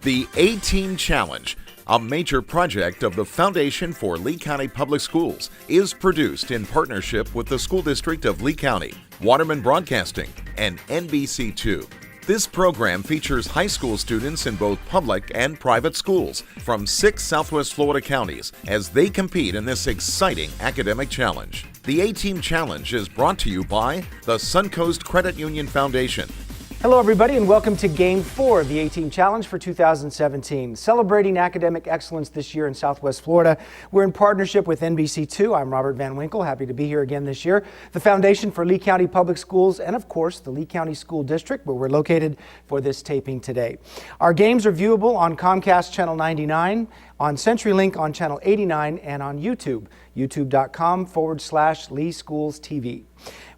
The A-Team Challenge, a major project of the Foundation for Lee County Public Schools, is produced in partnership with the School District of Lee County, Waterman Broadcasting, and NBC2. This program features high school students in both public and private schools from 6 Southwest Florida counties as they compete in this exciting academic challenge. The A-Team Challenge is brought to you by the Suncoast Credit Union Foundation. Hello everybody and welcome to Game 4 of the A-Team Challenge for 2017. Celebrating academic excellence this year in Southwest Florida, we're in partnership with NBC2. I'm Robert Van Winkle, happy to be here again this year. The Foundation for Lee County Public Schools and of course the Lee County School District where we're located for this taping today. Our games are viewable on Comcast Channel 99, on CenturyLink on Channel 89 and on YouTube, youtube.com/Lee Schools TV.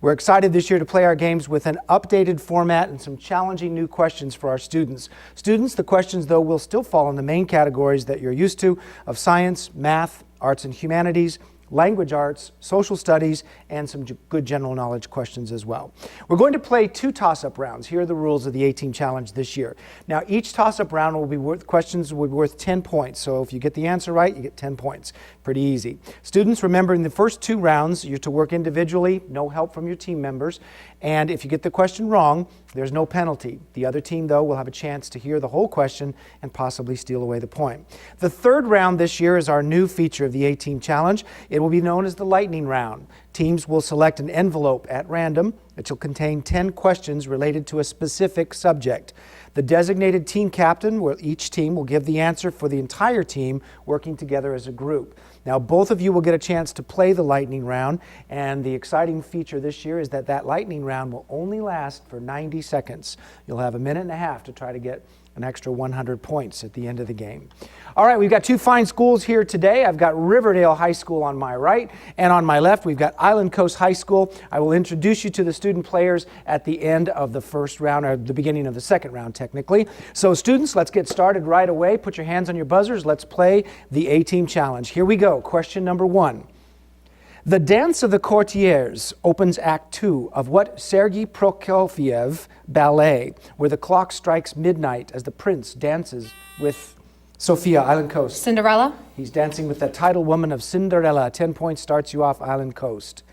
We're excited this year to play our games with an updated format and some challenging new questions for our students. The questions though will still fall in the main categories that you're used to of science, math, arts and humanities, language arts, social studies, and some good general knowledge questions as well. We're going to play 2 toss-up rounds. Here are the rules of the A-Team Challenge this year. Now, each toss-up round will be questions will be worth 10 points. So if you get the answer right, you get 10 points. Pretty easy. Students, remember in the first 2 rounds, you're to work individually, no help from your team members. And if you get the question wrong, there's no penalty. The other team, though, will have a chance to hear the whole question and possibly steal away the point. The 3rd round this year is our new feature of the A-Team Challenge. It will be known as the lightning round. Teams will select an envelope at random that will contain 10 questions related to a specific subject. The designated team captain, each team will give the answer for the entire team working together as a group. Now, both of you will get a chance to play the lightning round, and the exciting feature this year is that lightning round will only last for 90 seconds. You'll have a minute and a half to try to get an extra 100 points at the end of the game. All right, we've got 2 fine schools here today. I've got Riverdale High School on my right, and on my left we've got Island Coast High School. I will introduce you to the student players at the end of the first round, or the beginning of the second round technically. So students, let's get started right away. Put your hands on your buzzers. Let's play the A-Team Challenge. Here we go. Question number 1. The Dance of the Courtiers opens Act 2 of what Sergei Prokofiev ballet, where the clock strikes midnight as the prince dances with Sophia, Island Coast? Cinderella. He's dancing with the title woman of Cinderella. 10 points starts you off, Island Coast.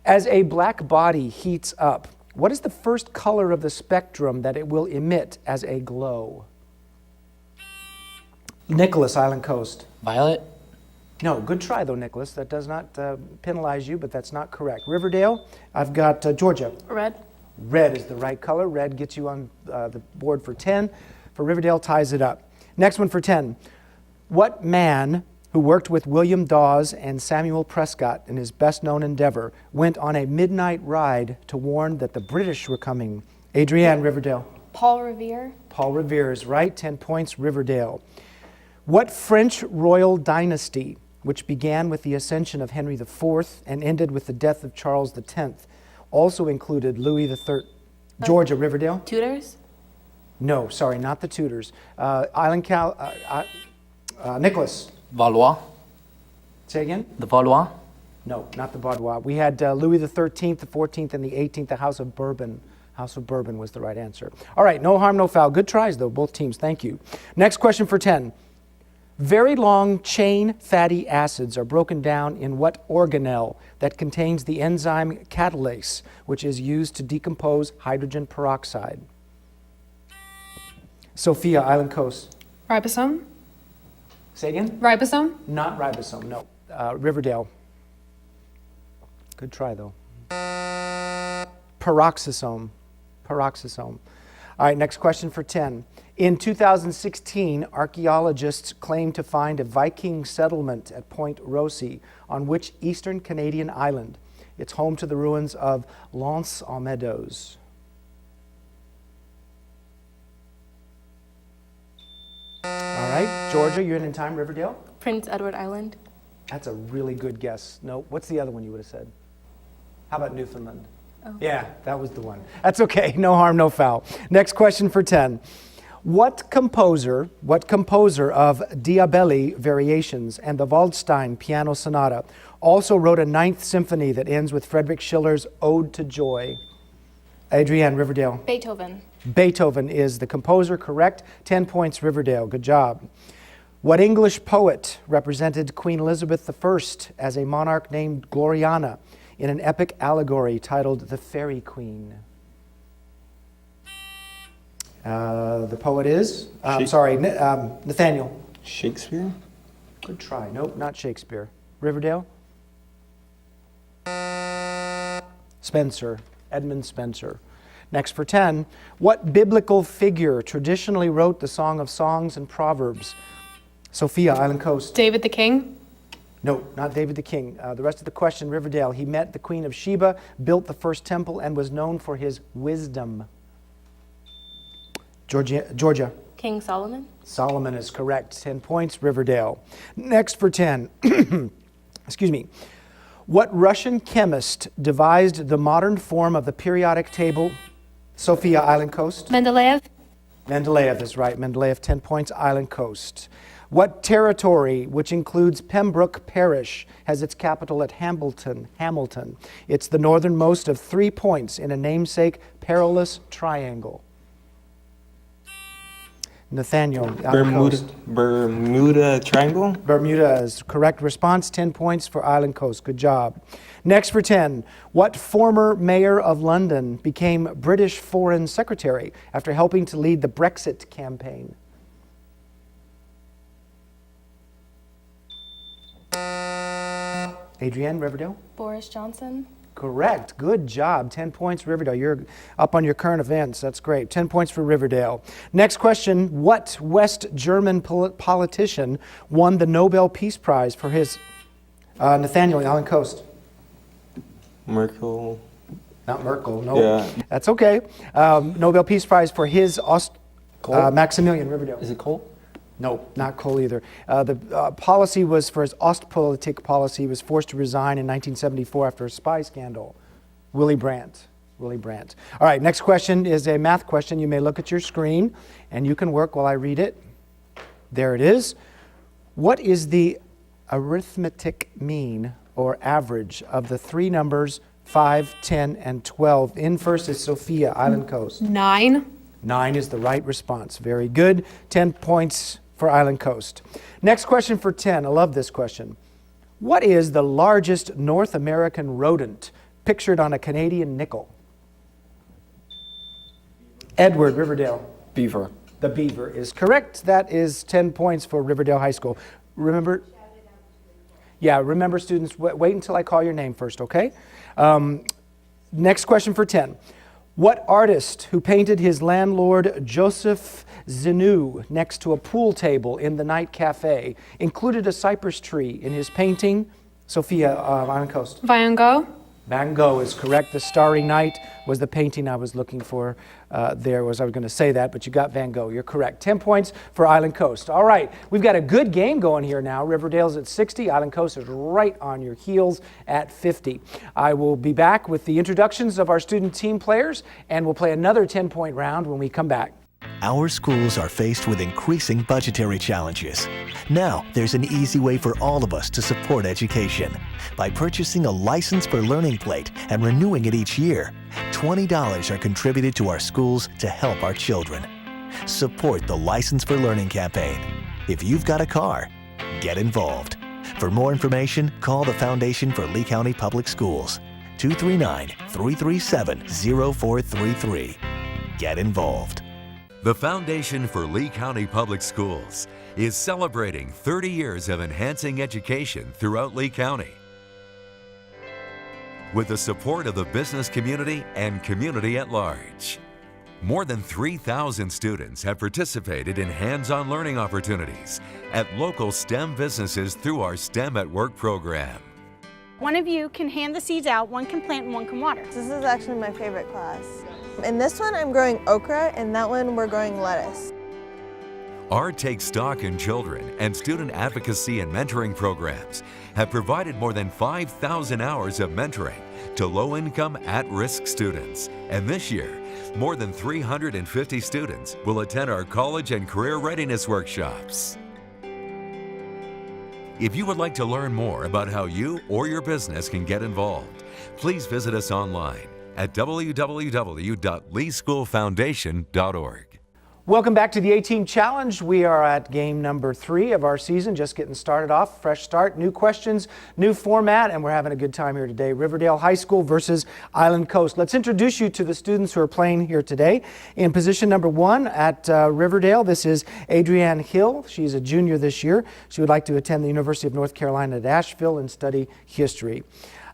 As a black body heats up, what is the first color of the spectrum that it will emit as a glow? Nicholas, Island Coast. Violet. No, good try though, Nicholas. That does not penalize you, but that's not correct. Riverdale, I've got Georgia. Red. Red is the right color. Red gets you on the board for 10. For Riverdale, ties it up. Next one for 10. What man who worked with William Dawes and Samuel Prescott in his best-known endeavor went on a midnight ride to warn that the British were coming? Adrienne, Riverdale. Paul Revere. Paul Revere is right. 10 points, Riverdale. What French royal dynasty, which began with the ascension of Henry IV and ended with the death of Charles X, also included Louis III? Georgia, Riverdale. Tudors. No, sorry, not the Tudors. Nicholas. Valois. Say again? The Valois. No, not the Vaudois. We had Louis XIII, the 14th, and the 18th, the House of Bourbon. House of Bourbon was the right answer. All right, no harm, no foul. Good tries, though, both teams. Thank you. Next question for 10. Very long chain fatty acids are broken down in what organelle that contains the enzyme catalase, which is used to decompose hydrogen peroxide? Sophia, Island Coast. Ribosome. Say again? Ribosome. Not ribosome, no. Riverdale. Good try, though. Peroxisome. Peroxisome. All right, next question for 10. In 2016, archaeologists claimed to find a Viking settlement at Point Rossi on which eastern Canadian island? It's home to the ruins of L'Anse-aux-Meadows. All right, Georgia, you're in time. Riverdale? Prince Edward Island. That's a really good guess. No, what's the other one you would have said? How about Newfoundland? Oh. Yeah, that was the one. That's okay. No harm, no foul. Next question for 10. What composer of Diabelli Variations and the Waldstein Piano Sonata also wrote a 9th symphony that ends with Friedrich Schiller's Ode to Joy? Adrienne, Riverdale. Beethoven. Beethoven is the composer, correct. 10 points, Riverdale. Good job. What English poet represented Queen Elizabeth I as a monarch named Gloriana in an epic allegory titled The Fairy Queen? The poet is? Nathaniel. Shakespeare? Good try. Nope, not Shakespeare. Riverdale? Spenser. Edmund Spenser. Next for 10. What biblical figure traditionally wrote the Song of Songs and Proverbs? Sophia, Island Coast. David the King. No, not David the King. The rest of the question, Riverdale. He met the Queen of Sheba, built the first temple, and was known for his wisdom. Georgia. King Solomon. Solomon is correct. 10 points, Riverdale. Next for 10. Excuse me. What Russian chemist devised the modern form of the periodic table? Sophia, Island Coast. Mendeleev. Mendeleev is right. Mendeleev, 10 points, Island Coast. What territory, which includes Pembroke Parish, has its capital at Hamilton? It's the northernmost of 3 points in a namesake perilous triangle. Nathaniel, Island Coast. Bermuda Triangle? Bermuda is correct response. 10 points for Island Coast. Good job. Next for 10. What former mayor of London became British Foreign Secretary after helping to lead the Brexit campaign? Adrienne, Riverdale? Boris Johnson. Correct. Good job. 10 points, Riverdale. You're up on your current events. That's great. 10 points for Riverdale. Next question. What West German politician won the Nobel Peace Prize for his... Nathaniel, Island Coast. Merkel. Not Merkel, no. Yeah. That's okay. Nobel Peace Prize for his... Maximilian, Riverdale. Is it Cole? No, not Kohl either. The policy was for his Ostpolitik policy. He was forced to resign in 1974 after a spy scandal. Willy Brandt. All right, next question is a math question. You may look at your screen, and you can work while I read it. There it is. What is the arithmetic mean or average of the three numbers 5, 10, and 12? In first is Sophia, Island Coast. 9. 9 is the right response. Very good. 10 points for Island Coast. Next question for 10. I love this question. What is the largest North American rodent pictured on a Canadian nickel? Edward, Riverdale. Beaver. The beaver is correct. That is 10 points for Riverdale High School. Remember? Yeah, remember students, wait until I call your name first, okay? Next question for 10. What artist who painted his landlord Joseph Zenou next to a pool table in the night cafe included a cypress tree in his painting? Sophia, Island Coast. Van Gogh. Van Gogh is correct. The Starry Night was the painting I was looking for. I was going to say that, but you got Van Gogh. You're correct. 10 points for Island Coast. All right, we've got a good game going here now. Riverdale's at 60. Island Coast is right on your heels at 50. I will be back with the introductions of our student team players, and we'll play another 10-point round when we come back. Our schools are faced with increasing budgetary challenges. Now, there's an easy way for all of us to support education. By purchasing a License for Learning plate and renewing it each year, $20 are contributed to our schools to help our children. Support the License for Learning campaign. If you've got a car, get involved. For more information, call the Foundation for Lee County Public Schools, 239-337-0433. Get involved. The Foundation for Lee County Public Schools is celebrating 30 years of enhancing education throughout Lee County. With the support of the business community and community at large. More than 3,000 students have participated in hands-on learning opportunities at local STEM businesses through our STEM at Work program. One of you can hand the seeds out, one can plant and one can water. This is actually my favorite class. In this one, I'm growing okra, and that one, we're growing lettuce. Our Take Stock in Children and student advocacy and mentoring programs have provided more than 5,000 hours of mentoring to low-income, at-risk students. And this year, more than 350 students will attend our college and career readiness workshops. If you would like to learn more about how you or your business can get involved, please visit us online at www.leeschoolfoundation.org. Welcome back to the A-Team Challenge. We are at game number 3 of our season, just getting started off. Fresh start, new questions, new format, and we're having a good time here today. Riverdale High School versus Island Coast. Let's introduce you to the students who are playing here today. In position number 1 at Riverdale, this is Adrienne Hill. She's a junior this year. She would like to attend the University of North Carolina at Asheville and study history.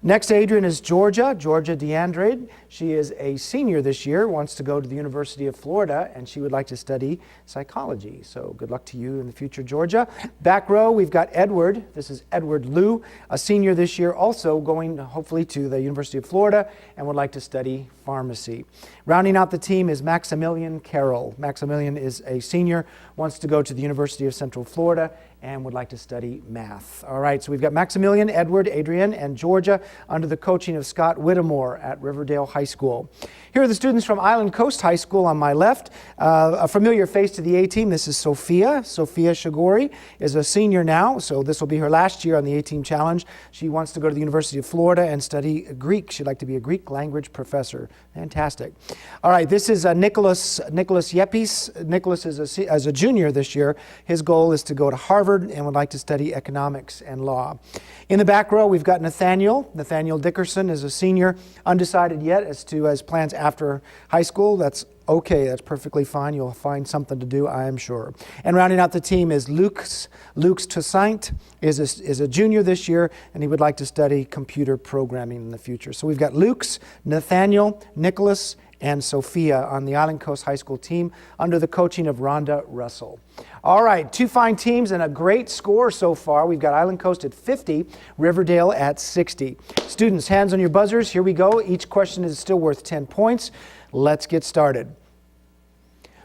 Next to Adrienne is Georgia DeAndrade. She is a senior this year, wants to go to the University of Florida, and she would like to study psychology. So good luck to you in the future, Georgia. Back row, we've got Edward. This is Edward Liu, a senior this year, also going hopefully to the University of Florida and would like to study pharmacy. Rounding out the team is Maximilian Carroll. Maximilian is a senior, wants to go to the University of Central Florida and would like to study math. All right, so we've got Maximilian, Edward, Adrienne, and Georgia under the coaching of Scott Whittemore at Riverdale High School. Here are the students from Island Coast High School on my left. A familiar face to the A-Team, this is Sophia. Sophia Shagori is a senior now, so this will be her last year on the A-Team Challenge. She wants to go to the University of Florida and study Greek. She'd like to be a Greek language professor. Fantastic. All right, this is Nicholas Yepes. Nicholas is as a junior this year. His goal is to go to Harvard and would like to study economics and law. In the back row, we've got Nathaniel. Nathaniel Dickerson is a senior, undecided yet as to his plans after high school. That's okay, that's perfectly fine. You'll find something to do, I am sure. And rounding out the team is Lux Toussaint is a junior this year, and he would like to study computer programming in the future. So we've got Lux, Nathaniel, Nicholas, and Sophia on the Island Coast High School team under the coaching of Rhonda Russell. All right, 2 fine teams and a great score so far. We've got Island Coast at 50, Riverdale at 60. Students, hands on your buzzers. Here we go. Each question is still worth 10 points. Let's get started.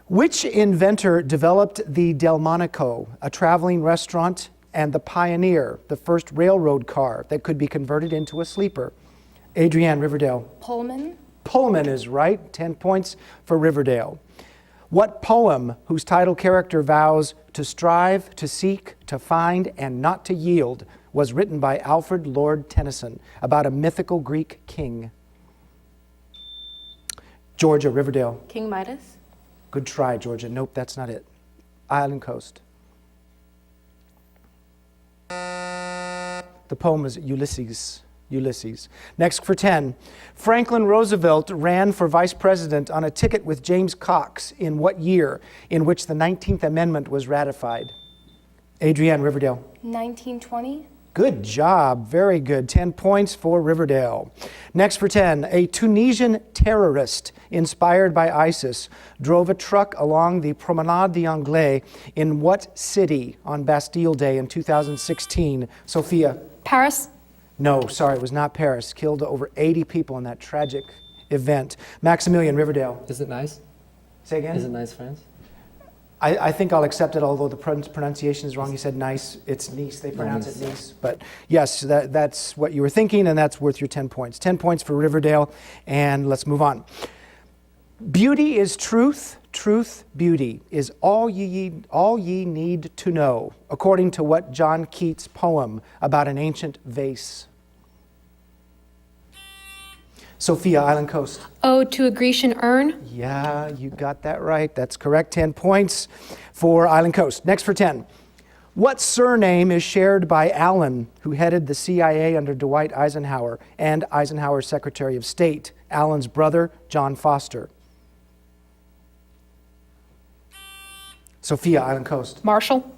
Which inventor developed the Delmonico, a traveling restaurant, and the Pioneer, the first railroad car that could be converted into a sleeper? Adrienne, Riverdale. Pullman. Pullman is right. 10 points for Riverdale. What poem, whose title character vows to strive, to seek, to find, and not to yield, was written by Alfred Lord Tennyson about a mythical Greek king? Georgia, Riverdale. King Midas. Good try, Georgia. Nope, that's not it. Island Coast. The poem is Ulysses. Ulysses. Next for 10. Franklin Roosevelt ran for vice president on a ticket with James Cox in what year in which the 19th Amendment was ratified? Adrienne, Riverdale. 1920. Good job. Very good. 10 points for Riverdale. Next for 10. A Tunisian terrorist inspired by ISIS drove a truck along the Promenade d'Anglais in what city on Bastille Day in 2016? Sophia. Paris. No, sorry, it was not Paris. Killed over 80 people in that tragic event. Maximilian, Riverdale. Is it nice? Say again? Is it nice, France? I think I'll accept it, although the pronunciation is wrong. You said nice. It's Nice. They pronounce it Nice. But yes, that's what you were thinking, and that's worth your 10 points. 10 points for Riverdale, and let's move on. Beauty is truth. Truth, beauty is all ye need to know, according to what John Keats' poem about an ancient vase? Sophia, Island Coast. Ode to a Grecian urn. Yeah, you got that right. That's correct. 10 points for Island Coast. Next for 10. What surname is shared by Allen, who headed the CIA under Dwight Eisenhower and Eisenhower's Secretary of State? Allen's brother, John Foster. Sophia, Island Coast. Marshall.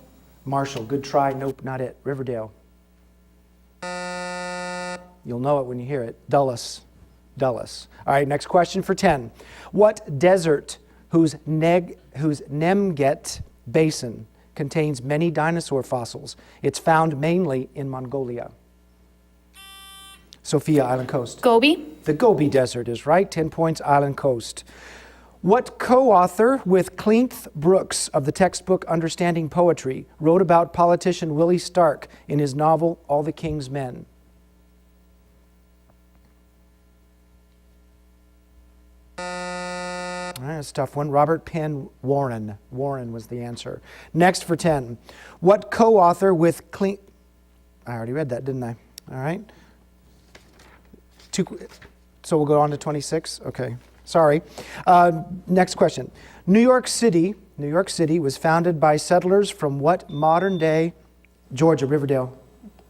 Marshall, good try. Nope, not it. Riverdale. You'll know it when you hear it. Dulles. Dulles. All right, next question for 10. What desert whose Nemget Basin contains many dinosaur fossils? It's found mainly in Mongolia. Sophia, Island Coast. Gobi. The Gobi Desert is right. 10 points, Island Coast. What co-author with Cleanth Brooks of the textbook Understanding Poetry wrote about politician Willie Stark in his novel All the King's Men? That's a tough one. Robert Penn Warren. Warren was the answer. Next for 10. What co-author with Cleanth... I already read that, didn't I? All right. So we'll go on to 26? Okay, sorry. Next question. New York City was founded by settlers from what modern-day Georgia, Riverdale?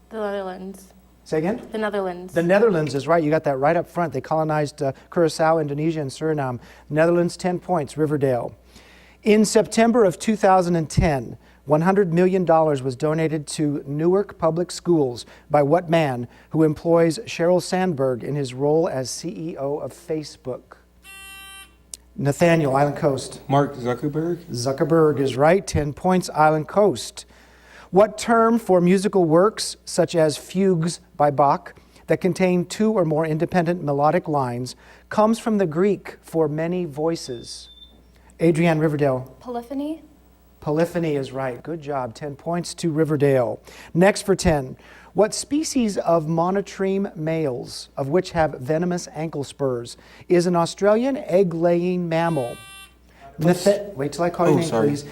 The Netherlands. Say again? The Netherlands. The Netherlands is right. You got that right up front. They colonized Curacao, Indonesia, and Suriname. Netherlands, 10 points. Riverdale. In September of 2010, $100 million was donated to Newark Public Schools by what man who employs Sheryl Sandberg in his role as CEO of Facebook? Nathaniel, Island Coast. Mark Zuckerberg. Zuckerberg is right. 10 points. Island Coast. What term for musical works, such as fugues by Bach, that contain two or more independent melodic lines, comes from the Greek for many voices? Adrienne, Riverdale. Polyphony. Polyphony is right. Good job. 10 points to Riverdale. Next for 10. What species of monotreme males, of which have venomous ankle spurs, is an Australian egg-laying mammal? Wait till I call your name, sorry. please.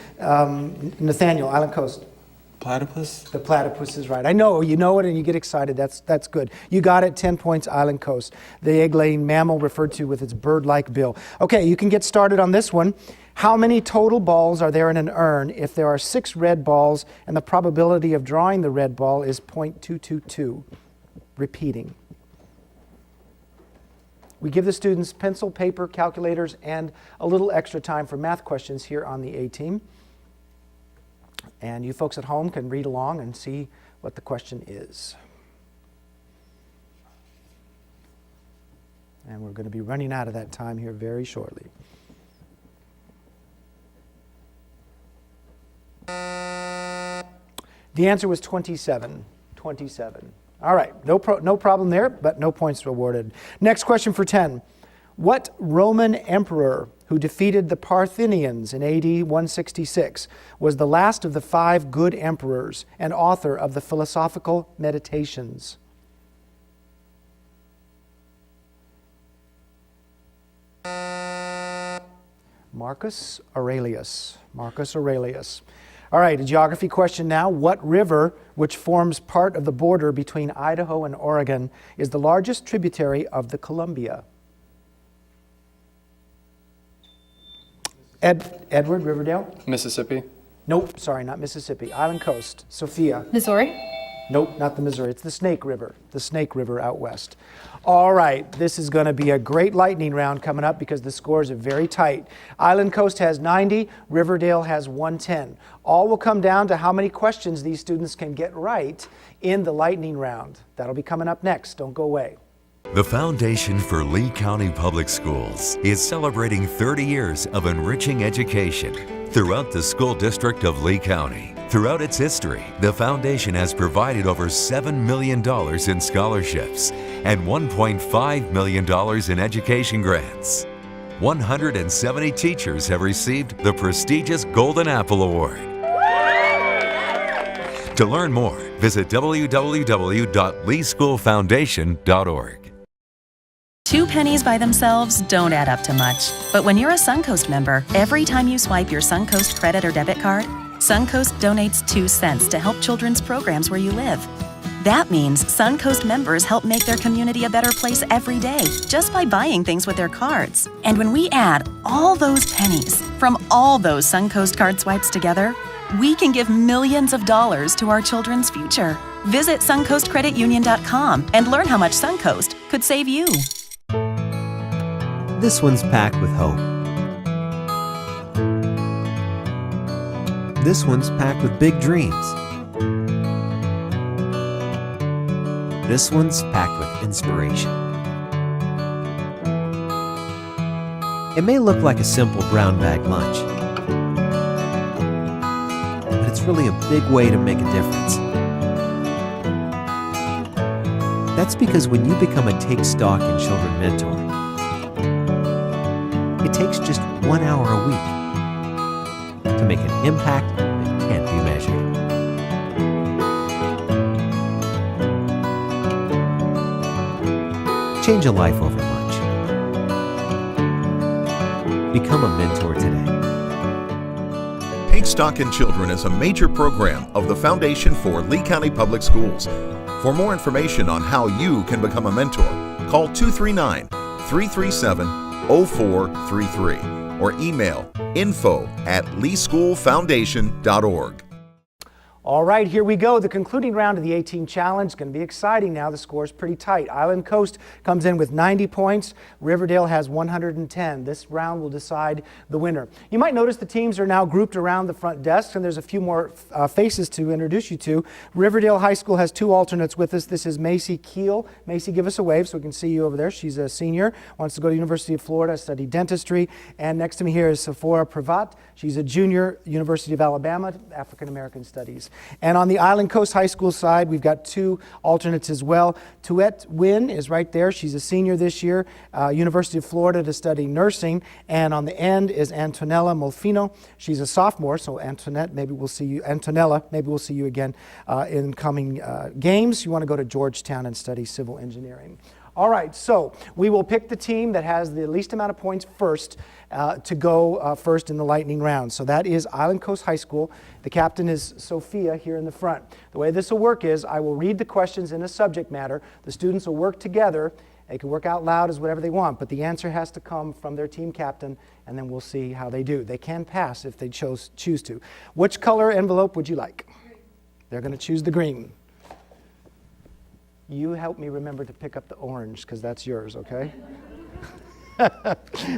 Nathaniel, Island Coast. Platypus. The platypus is right. I know, you know it and you get excited. That's good. You got it, 10 points, Island Coast. The egg-laying mammal referred to with its bird-like bill. Okay, you can get started on this one. How many total balls are there in an urn if there are 6 red balls and the probability of drawing the red ball is 0.222? Repeating. We give the students pencil, paper, calculators, and a little extra time for math questions here on the A-Team. And you folks at home can read along and see what the question is. And we're going to be running out of that time here very shortly. The answer was 27. 27. All right, no problem there, but no points awarded. Next question for 10. What Roman emperor who defeated the Parthians in AD 166 was the last of the 5 good emperors and author of the Philosophical Meditations? Marcus Aurelius. Marcus Aurelius. All right, a geography question now. What river, which forms part of the border between Idaho and Oregon, is the largest tributary of the Columbia? Edward, Riverdale? Mississippi. Nope, sorry, not Mississippi. Island Coast. Sophia? Missouri. Nope, not the Missouri. It's the Snake River. The Snake River out west. All right, this is going to be a great lightning round coming up because the scores are very tight. Island Coast has 90, Riverdale has 110. All will come down to how many questions these students can get right in the lightning round. That'll be coming up next. Don't go away. The Foundation for Lee County Public Schools is celebrating 30 years of enriching education throughout the school district of Lee County. Throughout its history, the foundation has provided over $7 million in scholarships and $1.5 million in education grants. 170 teachers have received the prestigious Golden Apple Award. To learn more, visit www.leeschoolfoundation.org. 2 pennies by themselves don't add up to much. But when you're a Suncoast member, every time you swipe your Suncoast credit or debit card, Suncoast donates 2 cents to help children's programs where you live. That means Suncoast members help make their community a better place every day just by buying things with their cards. And when we add all those pennies from all those Suncoast card swipes together, we can give millions of dollars to our children's future. Visit SuncoastCreditUnion.com and learn how much Suncoast could save you. This one's packed with hope. This one's packed with big dreams. This one's packed with inspiration. It may look like a simple brown bag lunch, but it's really a big way to make a difference. That's because when you become a Take Stock in Children mentor, it takes just 1 hour a week to make an impact that can't be measured. Change a life over lunch. Become a mentor today. Take Stock in Children is a major program of the Foundation for Lee County Public Schools. For more information on how you can become a mentor, call 239 337-0433 or email info@leeschoolfoundation.org. All right, here we go. The concluding round of the 18 challenge is going to be exciting now. The score is pretty tight. Island Coast comes in with 90 points. Riverdale has 110. This round will decide the winner. You might notice the teams are now grouped around the front desks, and there's a few more faces to introduce you to. Riverdale High School has two alternates with us. This is Macy Keel. Macy, give us a wave so we can see you over there. She's a senior, wants to go to the University of Florida, study dentistry. And next to me here is Sephora Pravat. She's a junior, University of Alabama, African American Studies. And on the Island Coast High School side, we've got two alternates as well. Tuette Wynn is right there. She's a senior this year, University of Florida to study nursing. And on the end is Antonella Molfino. She's a sophomore, so Antonella, maybe we'll see you again in coming games. You want to go to Georgetown and study civil engineering. All right, so we will pick the team that has the least amount of points first to go first in the lightning round. So that is Island Coast High School. The captain is Sophia here in the front. The way this will work is I will read the questions in a subject matter. The students will work together. They can work out loud as whatever they want, but the answer has to come from their team captain, and then we'll see how they do. They can pass if they choose to. Which color envelope would you like? They're going to choose the green. You help me remember to pick up the orange, because that's yours, okay?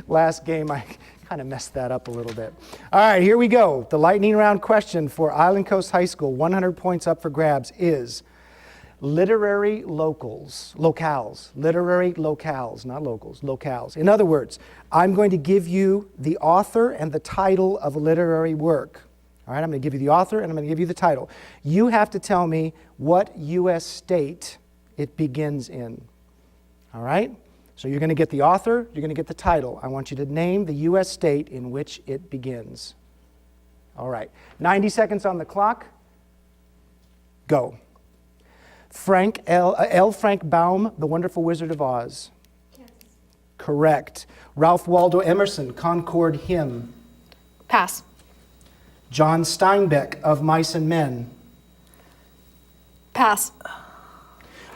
Last game, I kind of messed that up a little bit. All right, here we go. The lightning round question for Island Coast High School, 100 points up for grabs, is literary locales. Literary locales, not locals, locales. In other words, I'm going to give you the author and the title of a literary work. All right, I'm going to give you the author and I'm going to give you the title. You have to tell me what U.S. state it begins in. All right? So you're going to get the author, you're going to get the title. I want you to name the U.S. state in which it begins. All right. 90 seconds on the clock. Go. L. Frank Baum, The Wonderful Wizard of Oz. Kansas. Correct. Ralph Waldo Emerson, Concord Hymn. Pass. John Steinbeck, Of Mice and Men. Pass.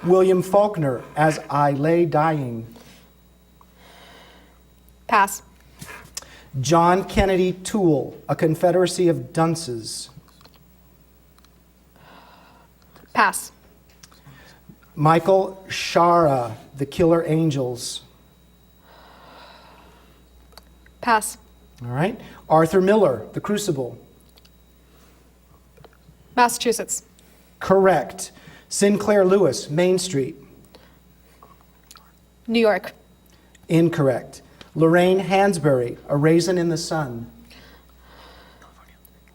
William Faulkner, As I Lay Dying. Pass. John Kennedy Toole, A Confederacy of Dunces. Pass. Michael Shara, The Killer Angels. Pass. All right. Arthur Miller, The Crucible. Massachusetts. Correct. Sinclair Lewis, Main Street. New York. Incorrect. Lorraine Hansberry, A Raisin in the Sun.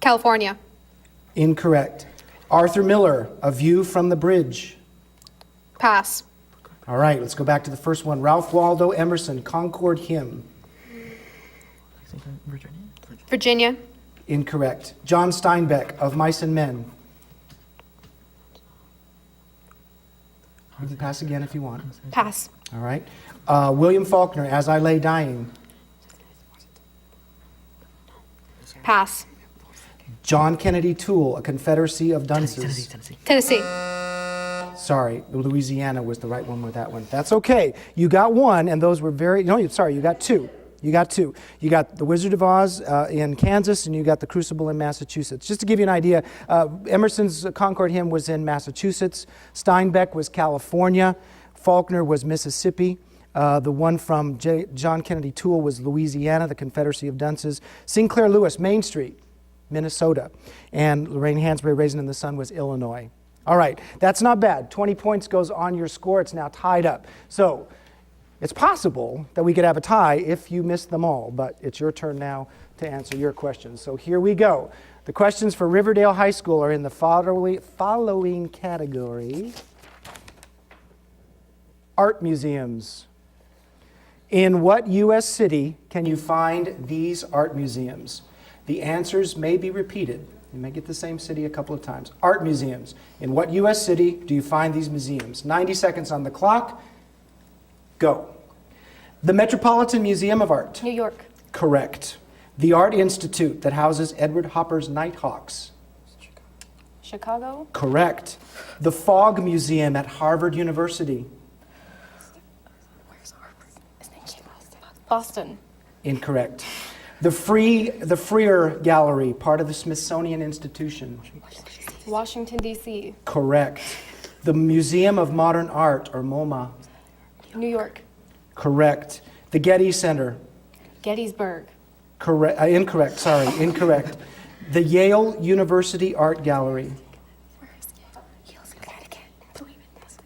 California. Incorrect. Arthur Miller, A View from the Bridge. Pass. All right, let's go back to the first one. Ralph Waldo Emerson, Concord Hymn. Virginia. Incorrect. John Steinbeck, Of Mice and Men. You can pass again if you want. Pass. All right. William Faulkner, As I Lay Dying. Pass. John Kennedy Toole, A Confederacy of Dunces. Tennessee. Sorry, Louisiana was the right one with that one. That's okay. You got one, and those were very, no, sorry, you got two. You got two. You got The Wizard of Oz in Kansas, and you got The Crucible in Massachusetts. Just to give you an idea, Emerson's Concord Hymn was in Massachusetts. Steinbeck was California. Faulkner was Mississippi. The one from John Kennedy Toole was Louisiana, The Confederacy of Dunces. Sinclair Lewis, Main Street, Minnesota. And Lorraine Hansberry, Raisin in the Sun was Illinois. All right, that's not bad. 20 points goes on your score. It's now tied up. So it's possible that we could have a tie if you missed them all, but it's your turn now to answer your questions. So here we go. The questions for Riverdale High School are in the following category. Art museums. In what U.S. city can you find these art museums? The answers may be repeated. You may get the same city a couple of times. Art museums. In what U.S. city do you find these museums? 90 seconds on the clock. Go. The Metropolitan Museum of Art. New York. Correct. The Art Institute that houses Edward Hopper's Nighthawks. Chicago. Correct. The Fogg Museum at Harvard University. Boston. Incorrect. The Freer Gallery, part of the Smithsonian Institution. Washington, D.C. Correct. The Museum of Modern Art, or MoMA. New York. Correct. The Getty Center. Gettysburg. Correct. Incorrect. Sorry, incorrect. The Yale University Art Gallery.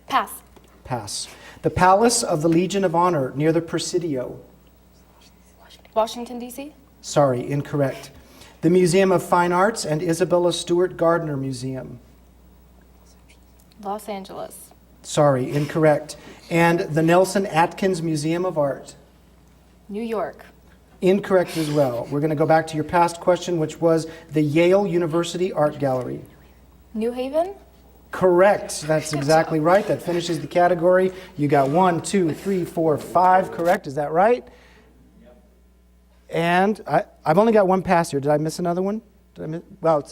Pass. Pass. The Palace of the Legion of Honor near the Presidio. Washington, D.C. Sorry, incorrect. The Museum of Fine Arts and Isabella Stewart Gardner Museum. Los Angeles. Sorry, incorrect. And the Nelson Atkins Museum of Art. New York. Incorrect as well. We're going to go back to your past question, which was the Yale University Art Gallery. New Haven. Correct. That's exactly right. That finishes the category. You got 1, 2, 3, 4, 5 correct. Is that right? And I've only got one pass here. Did I miss another one? Did I miss? Well,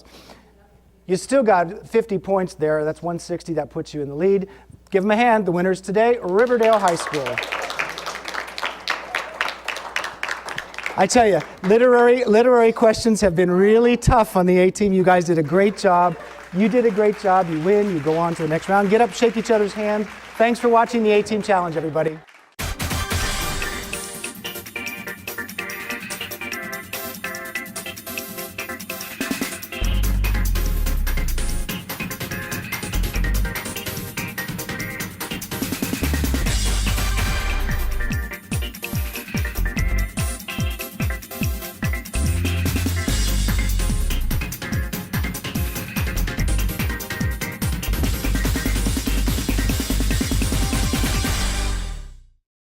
you still got 50 points there. That's 160. That puts you in the lead. Give them a hand. The winners today, Riverdale High School. I tell you, literary questions have been really tough on the A-team. You guys did a great job. You did a great job. You win. You go on to the next round. Get up, shake each other's hand. Thanks for watching the A-Team Challenge, everybody.